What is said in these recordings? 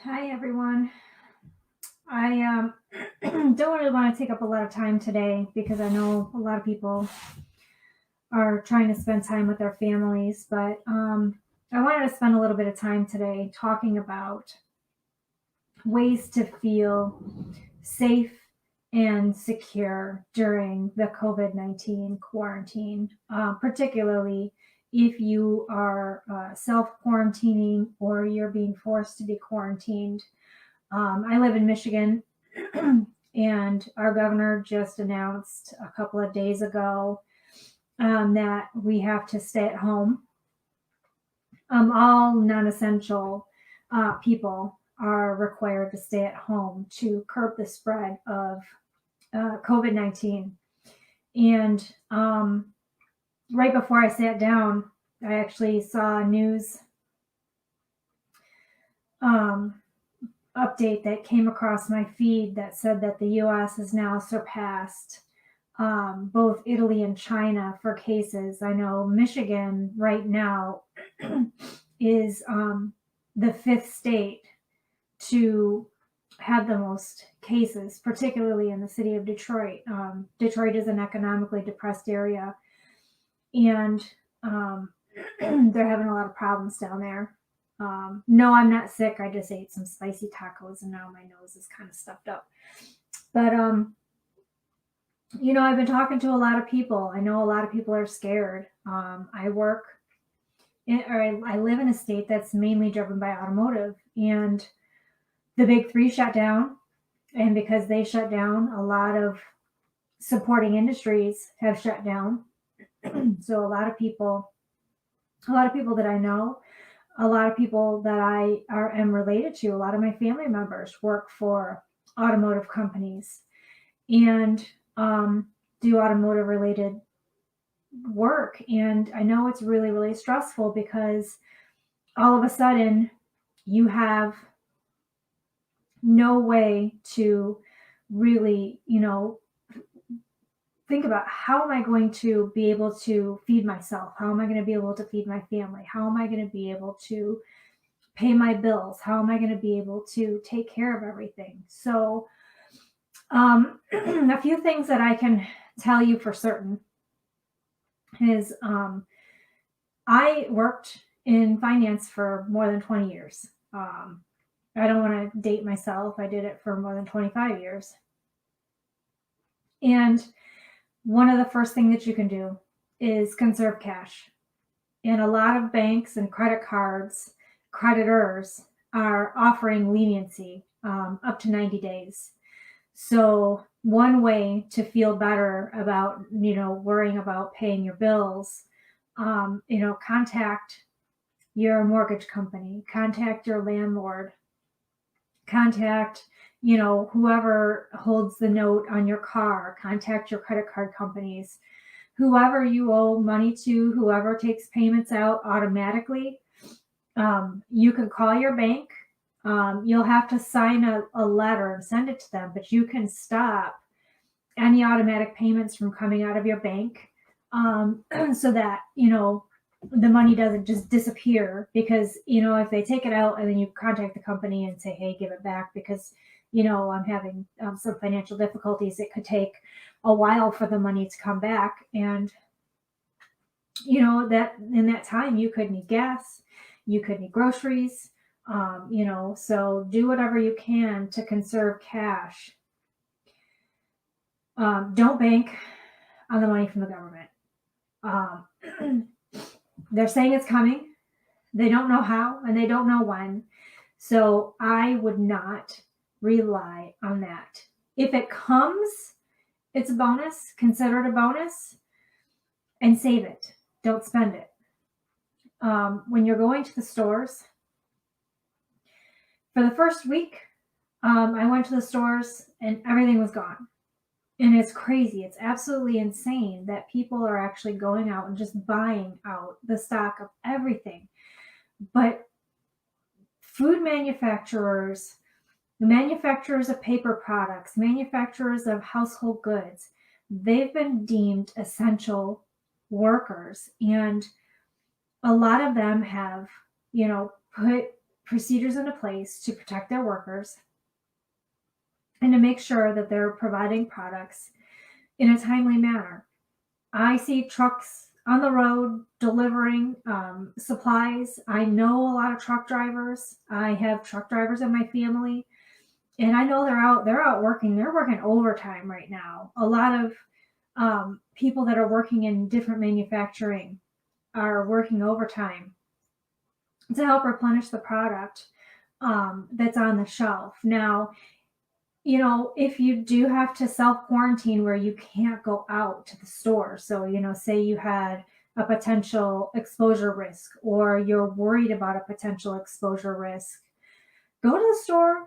Hi, everyone. I don't really want to take up a lot of time today because I know a lot of people are trying to spend time with their families, but I wanted to spend a little bit of time today talking about ways to feel safe and secure during the COVID-19 quarantine, particularly if you are self quarantining or you're being forced to be quarantined. I live in Michigan, and our governor just announced a couple of days ago that we have to stay at home. All non essential people are required to stay at home to curb the spread of COVID 19. And right before I sat down, I actually saw a news um, update that came across my feed that said that the US has now surpassed both Italy and China for cases. I know Michigan right now is the fifth state to have the most cases, particularly in the city of Detroit. Detroit is an economically depressed area, and they're having a lot of problems down there. No, I'm not sick. I just ate some spicy tacos and now my nose is kind of stuffed up. But I've been talking to a lot of people. I know a lot of people are scared. I live in a state that's mainly driven by automotive, and the big three shut down. And because they shut down, a lot of supporting industries have shut down. So a lot of people that I know, a lot of people that am related to, a lot of my family members work for automotive companies and do automotive related work. And I know it's really, really stressful because all of a sudden you have no way to really, think about, how am I going to be able to feed myself? How am I going to be able to feed my family? How am I going to be able to pay my bills? How am I going to be able to take care of everything? So, a few things that I can tell you for certain is I worked in finance for more than 20 years. I don't want to date myself. I did it for more than 25 years. And one of the first things that you can do is conserve cash. And a lot of banks and creditors are offering leniency up to 90 days. So one way to feel better about, worrying about paying your bills, contact your mortgage company, contact your landlord, contact whoever holds the note on your car, contact your credit card companies, whoever you owe money to, whoever takes payments out automatically. You can call your bank. You'll have to sign a letter and send it to them, but you can stop any automatic payments from coming out of your bank so that, the money doesn't just disappear, because, if they take it out and then you contact the company and say, hey, give it back because, I'm having some financial difficulties, it could take a while for the money to come back. And, that in that time you could need gas, you could need groceries, so do whatever you can to conserve cash. Don't bank on the money from the government. They're saying it's coming. They don't know how and they don't know when. So I would not rely on that. If it comes, it's a bonus. Consider it a bonus and save it. Don't spend it. When you're going to the stores, for the first week, I went to the stores and everything was gone. And it's crazy. It's absolutely insane that people are actually going out and just buying out the stock of everything. But food manufacturers, the manufacturers of paper products, manufacturers of household goods, they've been deemed essential workers. And a lot of them have, put procedures into place to protect their workers and to make sure that they're providing products in a timely manner. I see trucks on the road delivering supplies. I know a lot of truck drivers. I have truck drivers in my family, and I know they're out working. They're working overtime right now. A lot of people that are working in different manufacturing are working overtime to help replenish the product that's on the shelf. Now, if you do have to self quarantine where you can't go out to the store, so, say you had a potential exposure risk or you're worried about a potential exposure risk, go to the store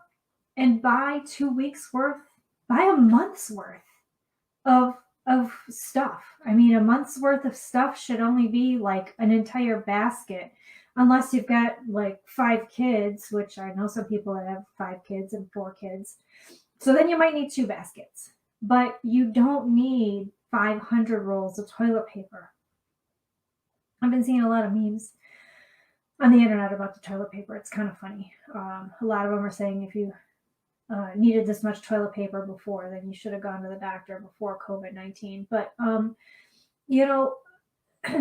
and buy 2 weeks worth, buy a month's worth of stuff. I mean, a month's worth of stuff should only be like an entire basket, unless you've got like 5 kids, which I know some people that have 5 kids and 4 kids. So then you might need 2 baskets, but you don't need 500 rolls of toilet paper. I've been seeing a lot of memes on the internet about the toilet paper. It's kind of funny. A lot of them are saying if you needed this much toilet paper before, then you should have gone to the doctor before COVID-19. But,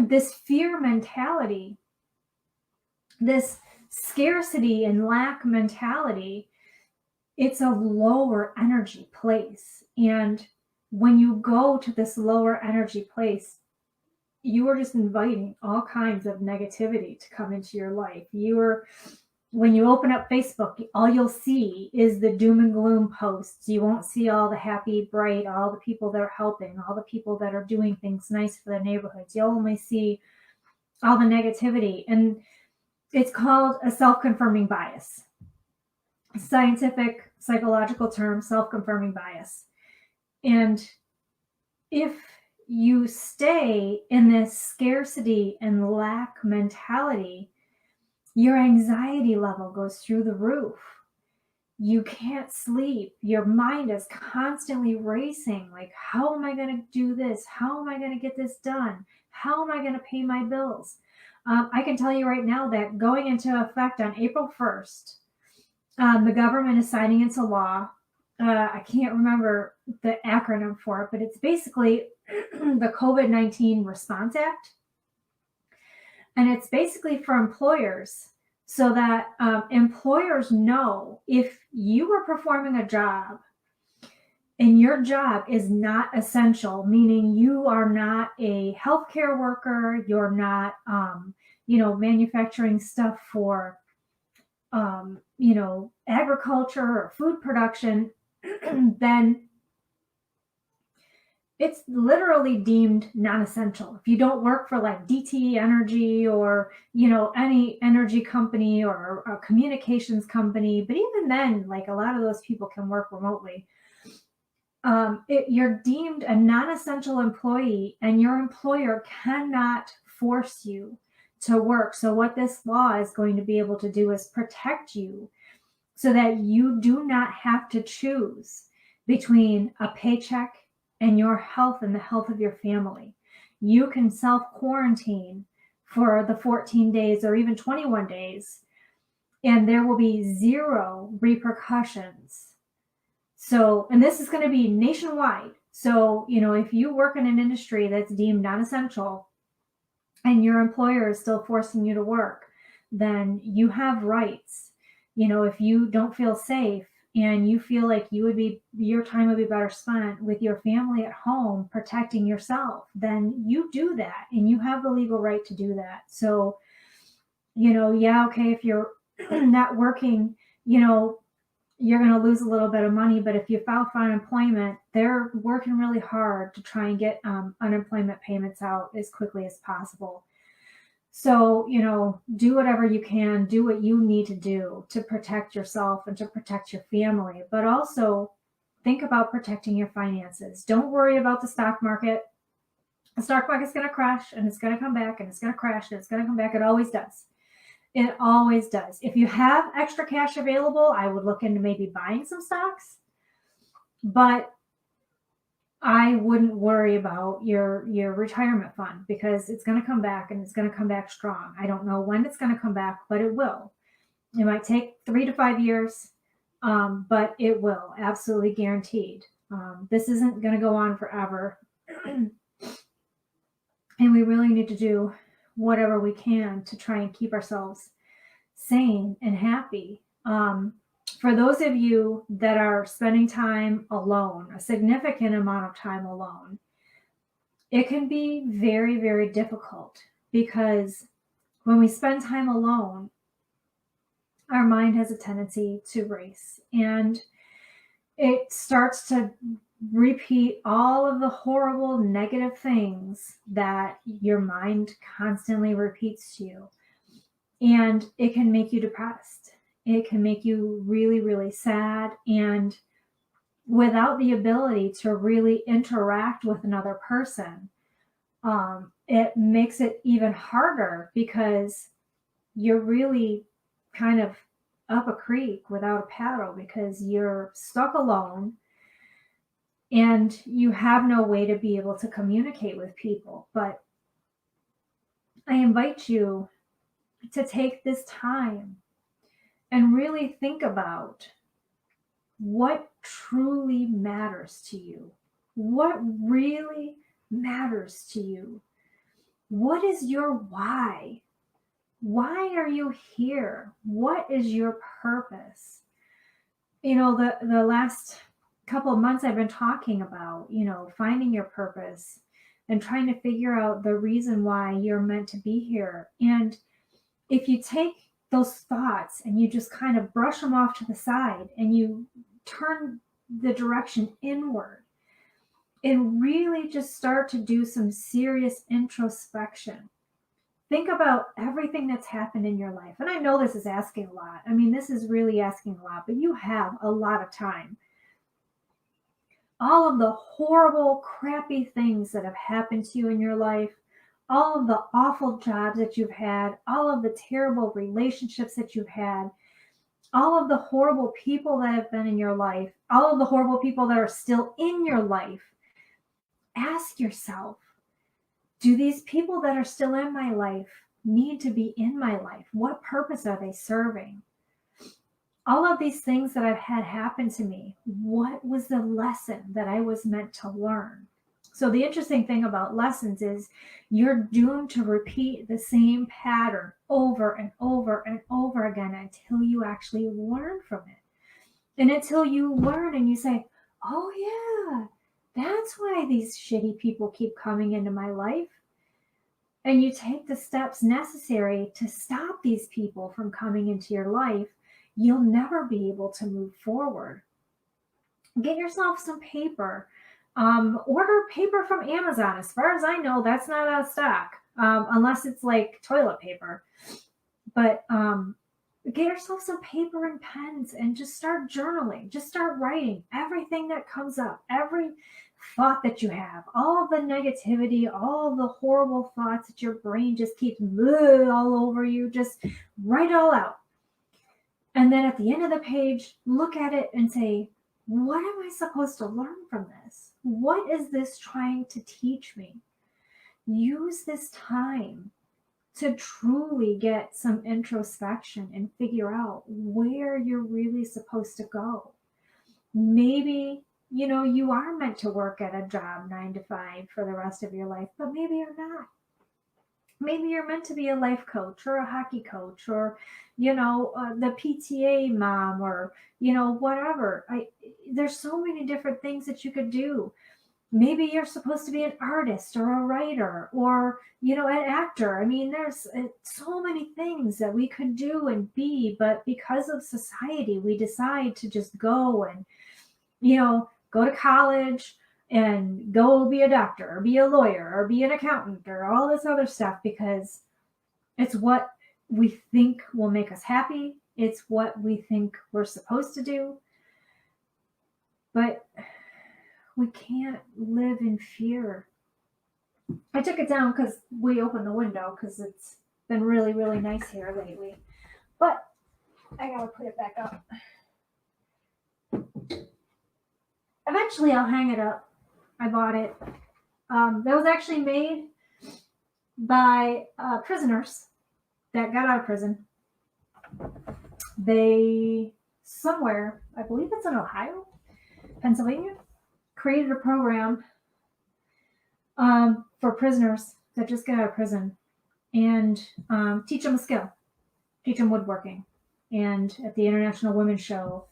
this fear mentality, this scarcity and lack mentality, it's a lower energy place. And when you go to this lower energy place, you are just inviting all kinds of negativity to come into your life. When you open up Facebook, all you'll see is the doom and gloom posts. You won't see all the happy, bright, all the people that are helping, all the people that are doing things nice for the neighborhoods. You'll only see all the negativity. And it's called a self-confirming bias. Scientific, psychological term, self-confirming bias. And if you stay in this scarcity and lack mentality, your anxiety level goes through the roof. You can't sleep. Your mind is constantly racing. Like, how am I going to do this? How am I going to get this done? How am I going to pay my bills? I can tell you right now that going into effect on April 1st, the government is signing into law. I can't remember the acronym for it, but it's basically the COVID-19 Response Act. And it's basically for employers so that employers know if you are performing a job and your job is not essential, meaning you are not a healthcare worker, you're not, manufacturing stuff for, agriculture or food production, then it's literally deemed non-essential. If you don't work for like DTE Energy or, any energy company or a communications company, but even then, like a lot of those people can work remotely. You're deemed a non-essential employee and your employer cannot force you to work. So what this law is going to be able to do is protect you so that you do not have to choose between a paycheck and your health and the health of your family. You can self-quarantine for the 14 days or even 21 days, and there will be 0 repercussions. So, and this is going to be nationwide. So, if you work in an industry that's deemed non-essential and your employer is still forcing you to work, then you have rights. If you don't feel safe, and you feel like your time would be better spent with your family at home protecting yourself, then you do that and you have the legal right to do that. So, okay, if you're not working, you're going to lose a little bit of money, but if you file for unemployment, they're working really hard to try and get unemployment payments out as quickly as possible. So, do whatever you can, do what you need to do to protect yourself and to protect your family, but also think about protecting your finances. Don't worry about the stock market. The stock market's going to crash and it's going to come back and it's going to crash and it's going to come back. It always does. It always does. If you have extra cash available, I would look into maybe buying some stocks, but I wouldn't worry about your retirement fund because it's going to come back and it's going to come back strong. I don't know when it's going to come back, but it will. It might take 3 to 5 years, but it will, absolutely guaranteed. This isn't going to go on forever. And we really need to do whatever we can to try and keep ourselves sane and happy. For those of you that are spending time alone, a significant amount of time alone, it can be very, very difficult because when we spend time alone, our mind has a tendency to race, and it starts to repeat all of the horrible negative things that your mind constantly repeats to you. And it can make you depressed. It can make you really, really sad. And without the ability to really interact with another person, it makes it even harder because you're really kind of up a creek without a paddle because you're stuck alone and you have no way to be able to communicate with people. But I invite you to take this time and really think about what truly matters to you. What really matters to you? What is your why? Why are you here? What is your purpose? The last couple of months I've been talking about, finding your purpose and trying to figure out the reason why you're meant to be here. And if you take those thoughts and you just kind of brush them off to the side and you turn the direction inward and really just start to do some serious introspection. Think about everything that's happened in your life. And I know this is asking a lot. I mean, this is really asking a lot, but you have a lot of time. All of the horrible, crappy things that have happened to you in your life, all of the awful jobs that you've had, all of the terrible relationships that you've had, all of the horrible people that have been in your life, all of the horrible people that are still in your life. Ask yourself, do these people that are still in my life need to be in my life? What purpose are they serving? All of these things that I've had happen to me, what was the lesson that I was meant to learn? So the interesting thing about lessons is you're doomed to repeat the same pattern over and over and over again until you actually learn from it. And until you learn and you say, oh yeah, that's why these shitty people keep coming into my life. And you take the steps necessary to stop these people from coming into your life, you'll never be able to move forward. Get yourself some paper. Order paper from Amazon. As far as I know, that's not out of stock, unless it's like toilet paper. But get yourself some paper and pens and just start journaling. Just start writing everything that comes up, every thought that you have, all of the negativity, all of the horrible thoughts that your brain just keeps all over you. Just write it all out. And then at the end of the page, look at it and say, what am I supposed to learn from this? What is this trying to teach me? Use this time to truly get some introspection and figure out where you're really supposed to go. Maybe, you are meant to work at a job 9 to 5 for the rest of your life, but maybe you're not. Maybe you're meant to be a life coach or a hockey coach or, the PTA mom or, whatever. There's so many different things that you could do. Maybe you're supposed to be an artist or a writer or, an actor. I mean, there's so many things that we could do and be, but because of society, we decide to just go and, go to college and go be a doctor or be a lawyer or be an accountant or all this other stuff because it's what we think will make us happy. It's what we think we're supposed to do. But we can't live in fear. I took it down because we opened the window because it's been really, really nice here lately. But I gotta put it back up. Eventually I'll hang it up. I bought it. That was actually made by prisoners that got out of prison. they somewhere, I believe it's in Ohio, Pennsylvania, created a program for prisoners that just get out of prison and teach them a skill, teach them woodworking. And at the International Women's Show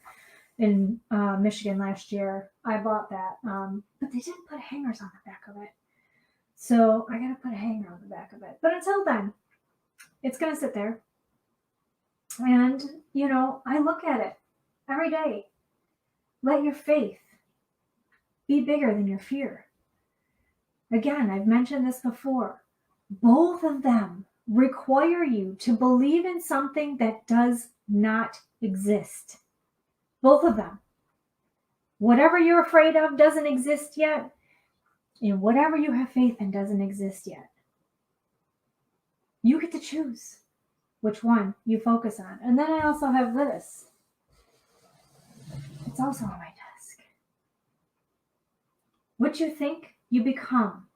in Michigan last year, I bought that. But they didn't put hangers on the back of it. So I got to put a hanger on the back of it. But until then, it's going to sit there. And, I look at it every day. Let your faith be bigger than your fear. Again, I've mentioned this before. Both of them require you to believe in something that does not exist. Both of them. Whatever you're afraid of doesn't exist yet, and whatever you have faith in doesn't exist yet. You get to choose which one you focus on. And then I also have this. It's also on my desk. What you think, you become.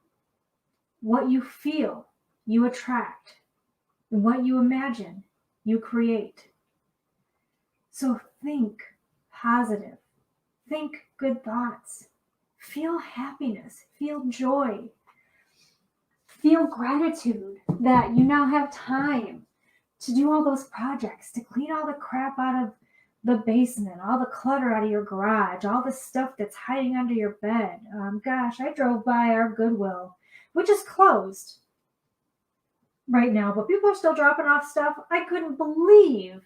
What you feel, you attract. And what you imagine, you create. So think positive. Think good thoughts. Feel happiness. Feel joy. Feel gratitude that you now have time to do all those projects, to clean all the crap out of the basement, all the clutter out of your garage, all the stuff that's hiding under your bed. Gosh, I drove by our Goodwill, which is closed right now, but people are still dropping off stuff. I couldn't believe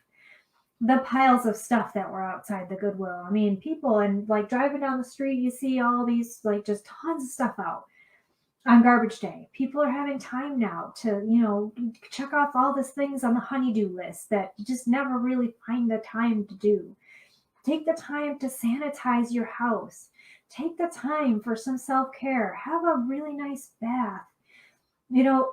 the piles of stuff that were outside the Goodwill. I mean, people, and like driving down the street, you see all these, like, just tons of stuff out on garbage day. People are having time now to, check off all these things on the honey-do list that you just never really find the time to do. Take the time to sanitize your house. Take the time for some self-care. Have a really nice bath.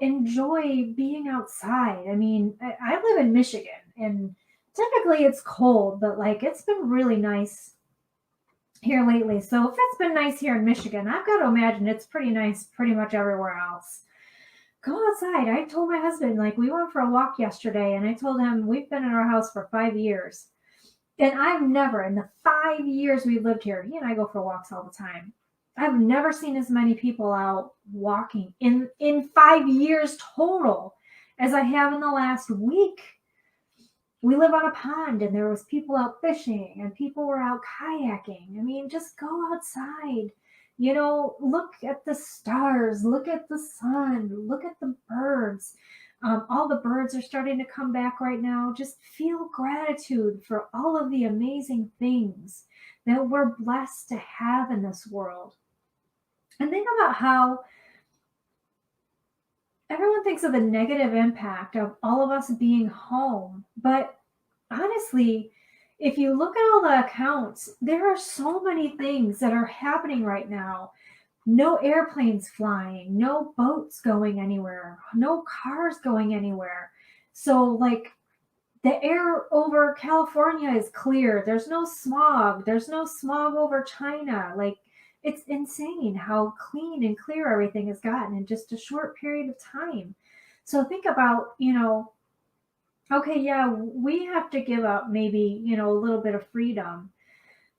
Enjoy being outside. I mean, I live in Michigan, and typically it's cold, but like it's been really nice here lately. So if it's been nice here in Michigan, I've got to imagine it's pretty nice pretty much everywhere else. Go outside. I told my husband, like, we went for a walk yesterday, and I told him we've been in our house for 5 years. And I've never, in the 5 years we've lived here, he and I go for walks all the time. I've never seen as many people out walking in 5 years total as I have in the last week. We live on a pond, and there was people out fishing, and people were out kayaking. I mean, just go outside, look at the stars, look at the sun, look at the birds. All the birds are starting to come back right now. Just feel gratitude for all of the amazing things that we're blessed to have in this world. And think about how everyone thinks of the negative impact of all of us being home. But honestly, if you look at all the accounts, there are so many things that are happening right now. No airplanes flying, no boats going anywhere, no cars going anywhere. So like the air over California is clear. There's no smog. There's no smog over China. Like, it's insane how clean and clear everything has gotten in just a short period of time. So think about, okay, yeah, we have to give up maybe, a little bit of freedom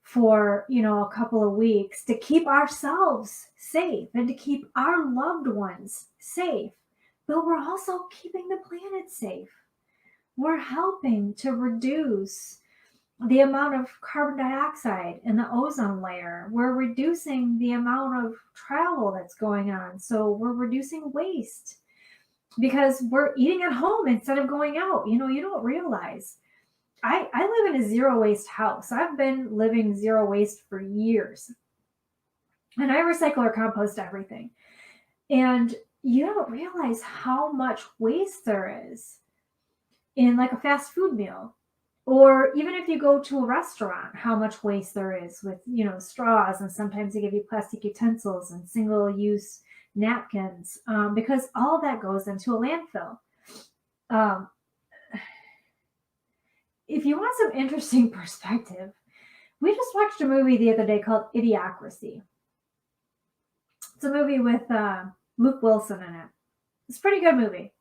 for, a couple of weeks to keep ourselves safe and to keep our loved ones safe. But we're also keeping the planet safe. We're helping to reduce the amount of carbon dioxide in the ozone layer. We're reducing the amount of travel that's going on. So we're reducing waste because we're eating at home instead of going out. You don't realize. I live in a zero waste house. I've been living zero waste for years. And I recycle or compost everything. And you don't realize how much waste there is in like a fast food meal. Or even if you go to a restaurant, how much waste there is with, straws, and sometimes they give you plastic utensils and single-use napkins, because all that goes into a landfill. If you want some interesting perspective, we just watched a movie the other day called Idiocracy. It's a movie with Luke Wilson in it. It's a pretty good movie.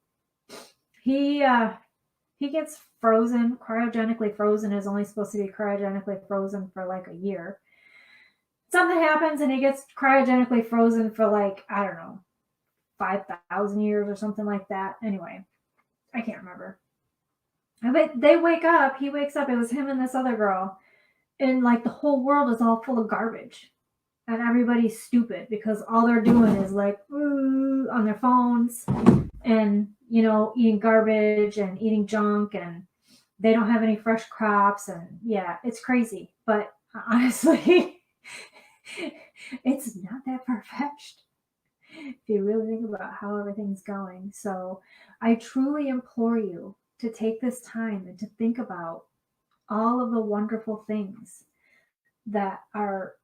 He He gets frozen, cryogenically frozen, is only supposed to be cryogenically frozen for like a year. Something happens and he gets cryogenically frozen for like, I don't know, 5,000 years or something like that. Anyway, I can't remember. But they wake up, he wakes up, it was him and this other girl, and like the whole world is all full of garbage. And everybody's stupid because all they're doing is like on their phones and, you know, eating garbage and eating junk, and they don't have any fresh crops. And yeah, it's crazy. But honestly, it's not that far-fetched if you really think about how everything's going. So I truly implore you to take this time and to think about all of the wonderful things that are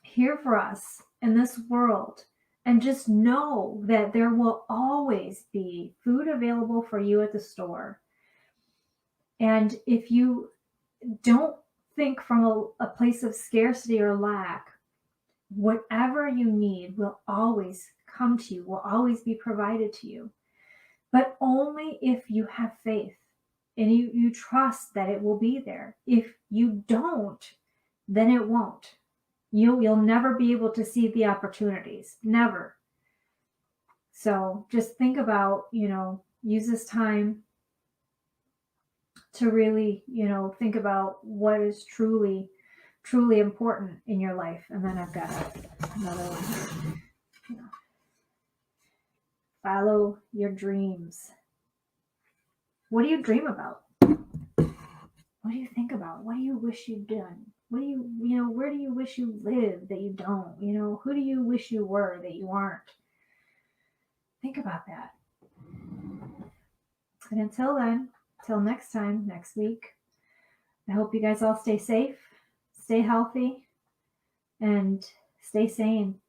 here for us in this world, and just know that there will always be food available for you at the store. And if you don't think from a place of scarcity or lack, whatever you need will always come to you, will always be provided to you. But only if you have faith and you trust that it will be there. If you don't, then it won't. You'll never be able to see the opportunities. Never. So just think about, use this time to really, think about what is truly, truly important in your life. And then I've got another one. Follow your dreams. What do you dream about? What do you think about? What do you wish you'd done? What do where do you wish you lived that you don't? Who do you wish you were that you aren't? Think about that. And until then, till next time, next week, I hope you guys all stay safe, stay healthy, and stay sane.